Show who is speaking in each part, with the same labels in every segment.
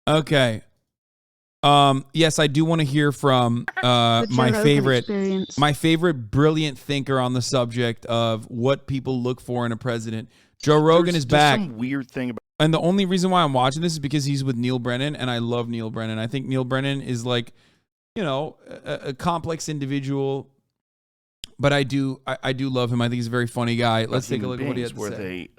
Speaker 1: Okay. Yes, I do want to hear from my favorite brilliant thinker on the subject of what people look for in a president. Joe Rogan is back.
Speaker 2: Some weird thing about,
Speaker 1: and the only reason why I'm watching this is because he's with Neal Brennan, and I love Neal Brennan. I think Neal Brennan is like, you know, a complex individual, but I do love him. I think he's a very funny guy. Let's take a look at what he had to say.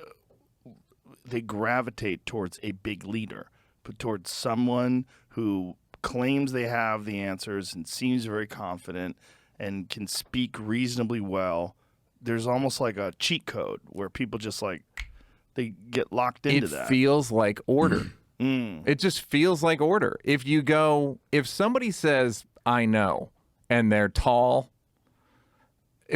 Speaker 2: They gravitate towards a big leader, but towards someone who claims they have the answers and seems very confident and can speak reasonably well. There's almost like a cheat code where people just like, they get locked into that.
Speaker 3: It feels like order. It just feels like order. If somebody says, I know, and they're tall,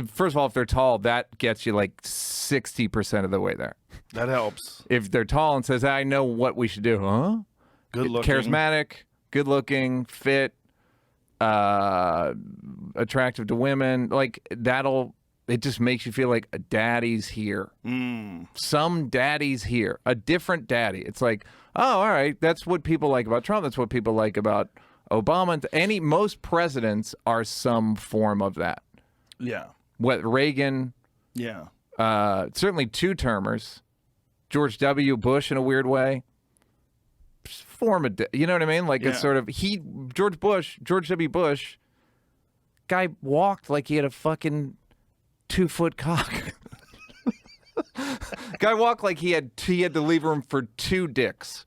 Speaker 3: first of all, if they're tall, that gets you like 60% of the way there.
Speaker 2: That helps.
Speaker 3: If they're tall and says, I know what we should do, huh?
Speaker 2: Good looking.
Speaker 3: Charismatic, good looking, fit, attractive to women, like it just makes you feel like a daddy's here. Some daddy's here. A different daddy. It's like, oh, all right, that's what people like about Trump. That's what people like about Obama. Most presidents are some form of that.
Speaker 2: Yeah.
Speaker 3: What, Reagan?
Speaker 2: Yeah.
Speaker 3: Certainly two-termers. George W. Bush in a weird way. You know what I mean? Like it's sort of George W. Bush, guy walked like he had a fucking 2-foot cock. Guy walked like he had to leave room for 2 dicks.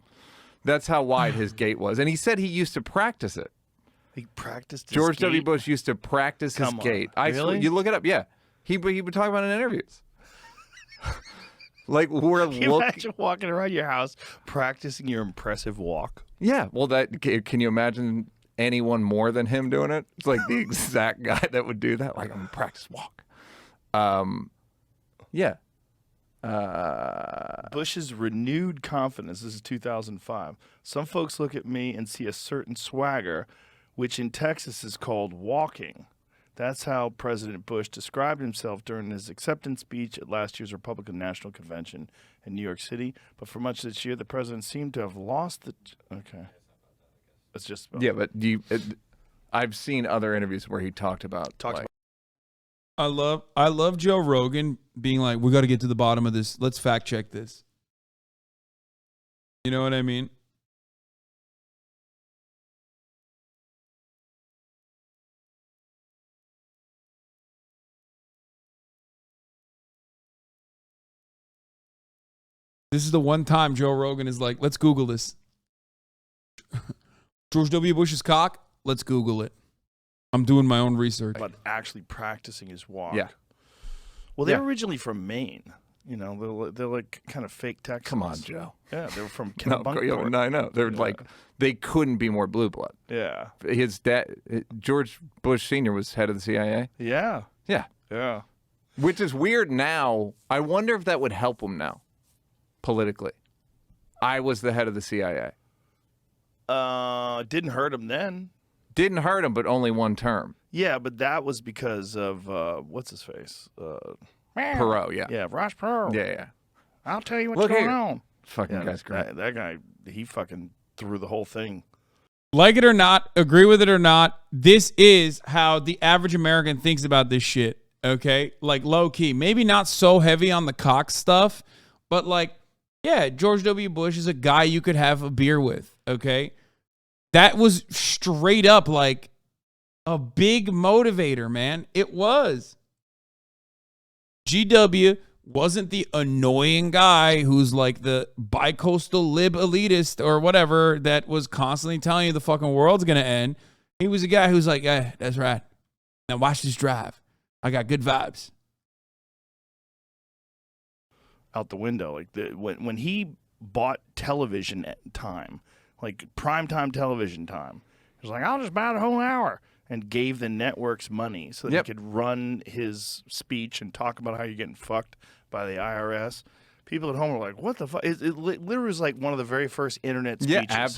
Speaker 3: That's how wide his gait was, and he said he used to practice it.
Speaker 2: He practiced.
Speaker 3: George W. Bush used to practice his gait.
Speaker 2: Really?
Speaker 3: You look it up. Yeah, he would talk about it in interviews. Like
Speaker 2: Can you imagine walking around your house practicing your impressive walk?
Speaker 3: Yeah. Well, can you imagine anyone more than him doing it? It's like the exact guy that would do that. Like, I'm gonna practice walk. Yeah.
Speaker 2: Bush's renewed confidence. This is 2005. Some folks look at me and see a certain swagger, which in Texas is called walking. That's how President Bush described himself during his acceptance speech at last year's Republican National Convention in New York City. But for much of this year, the president seemed to have lost the... Okay. It's just...
Speaker 3: Yeah, but I've seen other interviews where he talked about...
Speaker 1: I love Joe Rogan being like, we got to get to the bottom of this. Let's fact check this. You know what I mean? This is the one time Joe Rogan is like, let's Google this. George W. Bush's cock? Let's Google it. I'm doing my own research.
Speaker 2: About actually practicing his walk.
Speaker 3: Yeah.
Speaker 2: Well, they're originally from Maine. You know, they're like kind of fake Texans.
Speaker 3: Come on, Joe.
Speaker 2: Yeah, they were from
Speaker 3: No, I know. They're like, they couldn't be more blue blood.
Speaker 2: Yeah.
Speaker 3: His dad, George Bush Sr. was head of the CIA.
Speaker 2: Yeah.
Speaker 3: Yeah.
Speaker 2: Yeah.
Speaker 3: Which is weird now. I wonder if that would help him now, politically. I was the head of the CIA.
Speaker 2: Didn't hurt him then.
Speaker 3: Didn't hurt him, but only one term.
Speaker 2: Yeah, but that was because of, what's his face?
Speaker 3: Perot, yeah.
Speaker 2: Yeah, Ross Perot.
Speaker 3: Yeah.
Speaker 2: I'll tell you what's going on.
Speaker 3: Fucking guy's great.
Speaker 2: That guy, he fucking threw the whole thing.
Speaker 1: Like it or not, agree with it or not, this is how the average American thinks about this shit, okay? Like, low-key. Maybe not so heavy on the cock stuff, but like, yeah, George W. Bush is a guy you could have a beer with, okay? That was straight up like a big motivator, man. It was. GW wasn't the annoying guy who's like the bicoastal lib elitist or whatever that was constantly telling you the fucking world's going to end. He was a guy who's like, yeah, that's right. Now watch this drive. I got good vibes.
Speaker 2: Out the window. Like when he bought television time, like primetime television time, he was like, I'll just buy the whole hour. And gave the networks money so that he could run his speech and talk about how you're getting fucked by the IRS. People at home were like, what the fuck? It literally was like one of the very first internet speeches.
Speaker 3: Yeah,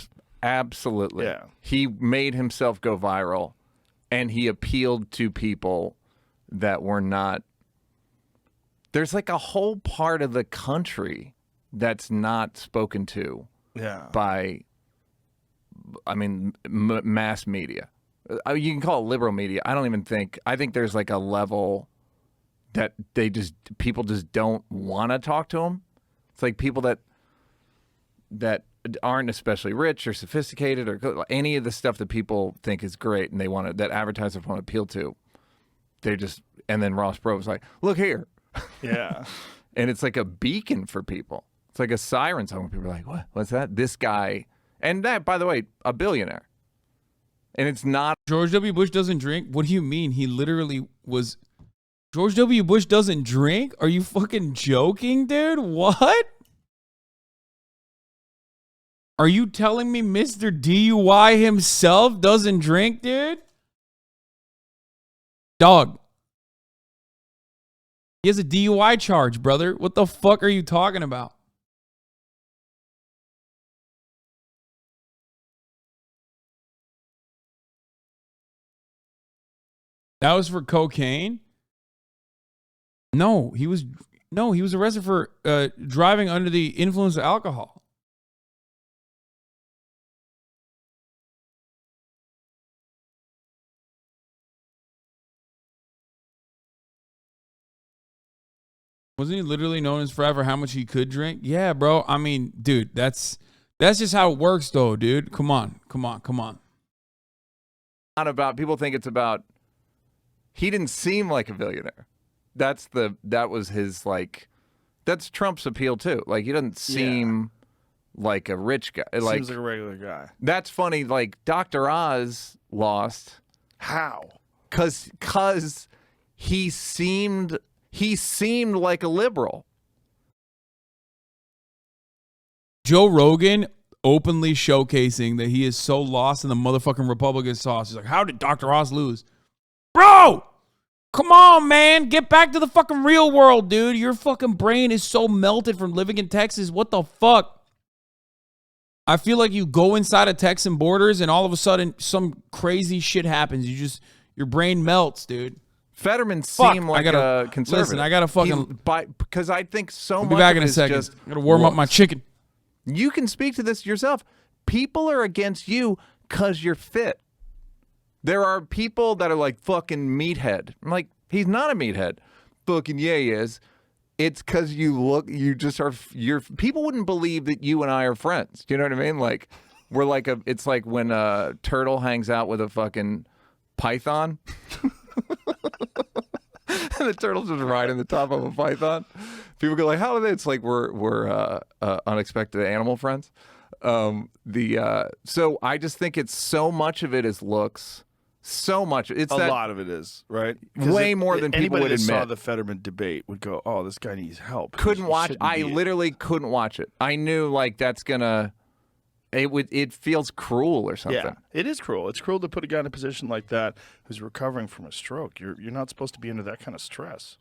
Speaker 3: absolutely.
Speaker 2: Yeah.
Speaker 3: He made himself go viral, and he appealed to people that were not... There's like a whole part of the country that's not spoken to by mass media. You can call it liberal media. I think there's like a level that people just don't want to talk to them. It's like people that aren't especially rich or sophisticated or any of the stuff that people think is great and that advertisers want to appeal to. And then Ross Perot was like, look here.
Speaker 2: Yeah.
Speaker 3: And it's like a beacon for people. It's like a siren song when people are like, what? What's that? This guy. And that, by the way, a billionaire. And it's not.
Speaker 1: George W. Bush doesn't drink? What do you mean? He literally was. George W. Bush doesn't drink? Are you fucking joking, dude? What? Are you telling me Mr. DUI himself doesn't drink, dude? Dog. He has a DUI charge, brother. What the fuck are you talking about? That was for cocaine? No, he was arrested for driving under the influence of alcohol. Wasn't he literally known as forever how much he could drink? Yeah, bro. I mean, dude, that's just how it works though, dude. Come on.
Speaker 3: Not about, people think it's about, he didn't seem like a billionaire. That was his, like, that's Trump's appeal too. Like, he doesn't seem like a rich guy.
Speaker 2: Seems like a regular guy.
Speaker 3: That's funny. Like, Dr. Oz lost.
Speaker 2: How?
Speaker 3: Cause he seemed like a liberal.
Speaker 1: Joe Rogan openly showcasing that he is so lost in the motherfucking Republican sauce. He's like, how did Dr. Oz lose? Bro, come on, man. Get back to the fucking real world, dude. Your fucking brain is so melted from living in Texas. What the fuck? I feel like you go inside of Texan borders and all of a sudden some crazy shit happens. Your brain melts, dude.
Speaker 3: Fetterman seemed like a conservative.
Speaker 1: Listen, I gotta fucking...
Speaker 3: Because I think so
Speaker 1: I'll
Speaker 3: much
Speaker 1: be back in a
Speaker 3: of it is
Speaker 1: second.
Speaker 3: just
Speaker 1: I gotta warm up my chicken.
Speaker 3: You can speak to this yourself. People are against you because you're fit. There are people that are like, fucking meathead. I'm like, he's not a meathead. Fucking yeah, he is. It's because people wouldn't believe that you and I are friends. Do you know what I mean? Like, it's like when a turtle hangs out with a fucking python. And the turtle's just riding the top of a python. People go like, how are they? It's like we're unexpected animal friends. So I just think it's so much of it is looks. So much. It's
Speaker 2: a lot of it is, right?
Speaker 3: Way more than people would admit.
Speaker 2: Anybody that saw the Fetterman debate would go, oh, this guy needs help.
Speaker 3: Couldn't watch. I literally couldn't watch it. I knew like that's gonna. It feels cruel or something.
Speaker 2: Yeah, it is cruel. It's cruel to put a guy in a position like that who's recovering from a stroke. You're not supposed to be under that kind of stress.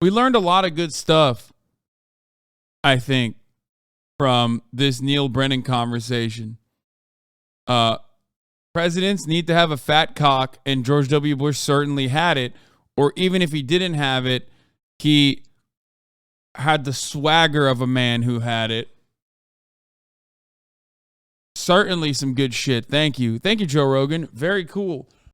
Speaker 1: We learned a lot of good stuff, I think, from this Neal Brennan conversation. Presidents need to have a fat cock, and George W. Bush certainly had it. Or even if he didn't have it, he had the swagger of a man who had it. Certainly some good shit. Thank you. Thank you, Joe Rogan. Very cool.